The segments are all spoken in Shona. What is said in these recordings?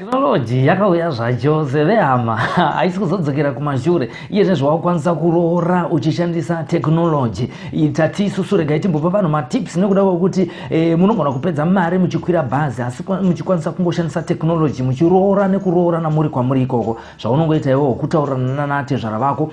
Technology yakauya zvacho sevehama haisi kuzodzokera kumashure iye nezvawakwanisa kuroora uchishandisa technology. Tatisu regai timbopa vanhu matips nekuda kwekuti munogona kupedza mari muchikwira bhazi asi muchikwanisa kungoshandisa technology muchiroora nekuroora namuri kwamuri ikoko. Zvaunongoita iwewe kutaurana natezvara vako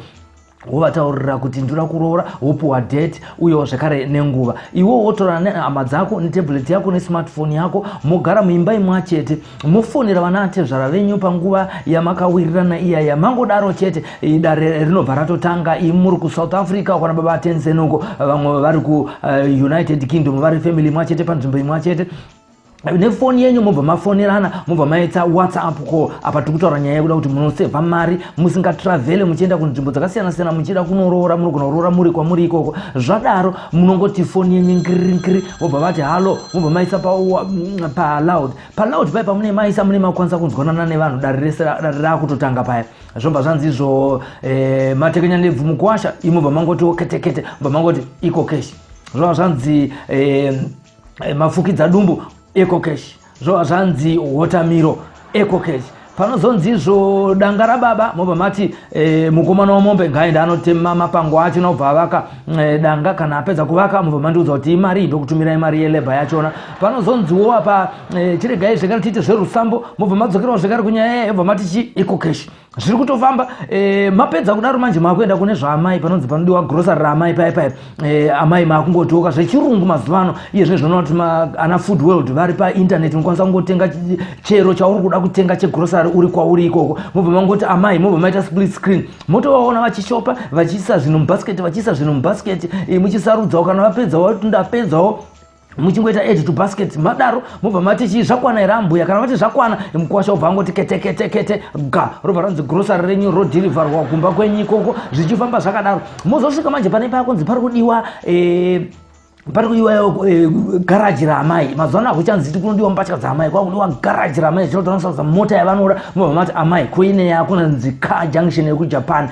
wovataurira kuti ndira kuroora wopuwa date uyewo zvakare nenguva. Iwewo wotorana nehama dzako netablet yako nesmartphone yako mogara muimba imwe chete mofonera vana tezvara venyu panguva yamakawirirana iyaya mangodaro chete dare rinobva ratotanga. Muri kuSouth Africa kana baba Tanzania vamwe vari kuUnited Kingdom vari family imwe chete panzvimbo imwe chete nefoni yenyu mobva mafonerana mobva maita WhatsApp call. Apa tikutaura nyaya yekuda kuti munosevha mari musingatravhele muchienda kunzvimbo dzakasiyana siyana muchida kunoroora munogona kuroora muri kwamuri ikoko. Zvadaro munongoti foni yenyu ngirinkiri mobva vati halo mobva maisa paloud paya mune maisa mune makwanisa kunzwanana nevanhu dare rese rakutotanga paya. Zvobva zvanzi izvo matekenya ndebvu mukuwasha imobva mangoti ketekete mobva mangoti iko keshi. Zvobva zvanzi mafukidza dumbu eco cash. Zvova zvanzi watermiro eco cash. Panozonzi izvo danga rababa mobva mati mukomana wamombe ngaenda anotema mapango acho nobva avaka danga kana apedza kuvaka mobva mandiudza kuti imari ndokutumirai mari yelebha yachona. Panozonziwo apa chiregai zvekare tiite zverusambo mobva madzokerawo zvekare kunyaya yobva mati chi eco cash. Zviri kutofamba mapedza kudaro manje makuenda kune zvaamai panonzi panodiwa grocery raamai paya amai makungotoka zvechirungu mazuvano iye zvinezvinoona kuti ana food world vari painternet unokwanisa kungotenga chero chauri kuda kutenga chegrocery uri kwauri ikoko mobva mangoti amai mobva maita split screen motovaona vachishopa vachiisa zvinhu mubhasiketi muchisarudzawo kana vapedzawo kuti ndapedzawo muchingoita add to basket madaro mobva mati chii zvakwana here ambuya kana vati zvakwana mukuwasha ubva angoti kete ga robva ranzi grocery renyu rodhirivharwa kumba kwenyu ikoko zvichifamba zvakadaro. Mozosvika manje pane pakonzi pari kudiwa garaji raamai. Mazuva ano hakuchanzi kunodiwa mbatya dzaamai kwakudiwa garaji raamai zvinotonosaudza mota yavanoda mobva mati amai kuine yakunanzi car junction yekujapan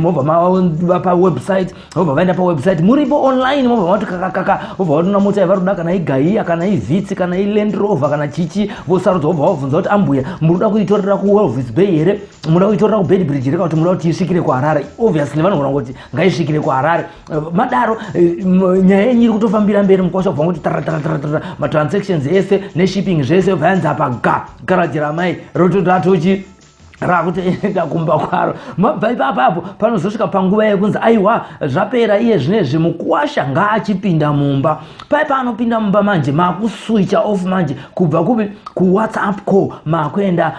mobva mavapa website mobva vaenda pawebsite muripo online mobva mati kakakaka mobva vatona mota yavaroda kana igaiya kana ivhitsi kana iland rover kana chichi vosarudza vobva vabvunza kuti ambuya muruda kuitorera kuWalvis Bay here muda kuitorera kuBedbridge here kana kuti muda kuti isvikire kuHarare. Obviously vanogona kuti ngaisvikire kuHarare madaro nyaya yenyu iri kutofambira mberi mukwasha kubva kuti taratara matransactions ese neshipping zvese bvanzi apa garaji ramai rototatochi rakutoenda kumba kwaro. Mabva ipapapo panozosvika panguva yekunzi aiwa zvapera iye zvinezvi mukuwasha ngaachipinda mumba. Pai paanopinda mumba manje makuswitcha off manje kubva kuWhatsApp call makuenda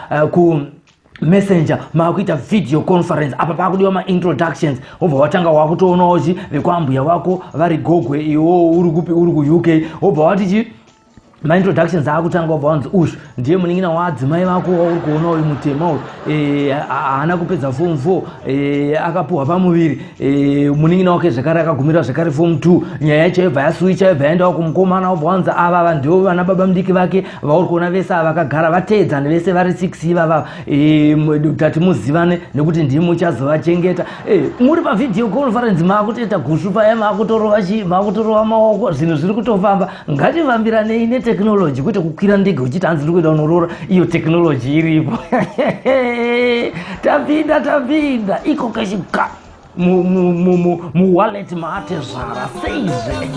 Messenger makuita video conference. Apa pakudiwa maintroductions obva watanga wakutoonawo chi vekuambuya wako vari Gogwe iwo uri kupi uri kuUK obva wati chi maintroductions akutanga obva wanzi ushu ndiye munin'ina wadzimai vako wauri kuona uyu mutema uyu haana kupedza form 4 akapuhwa pamuviri munin'ina wake zvekare akagumira zvekare form 2 nyaya yacho yobva yaswicha yobva yaendawo kumukomana obva wanzi ava ndivo vana baba mudiki vake vauri kuona vese ava vakagara vateedzana vese vari 6 ivava tati muzivane nekuti ndimi muchazovachengeta. Muri pavideo conference makutoita gushu paya makutorova maoko zvinhu zviri kutofamba. Ngativambiranei technology kwete kukwira ndege uchiti hanzi ndiri kuenda kunoroora iyo technology iripo. tapinda iko kashika mu wallet maate zvara seizve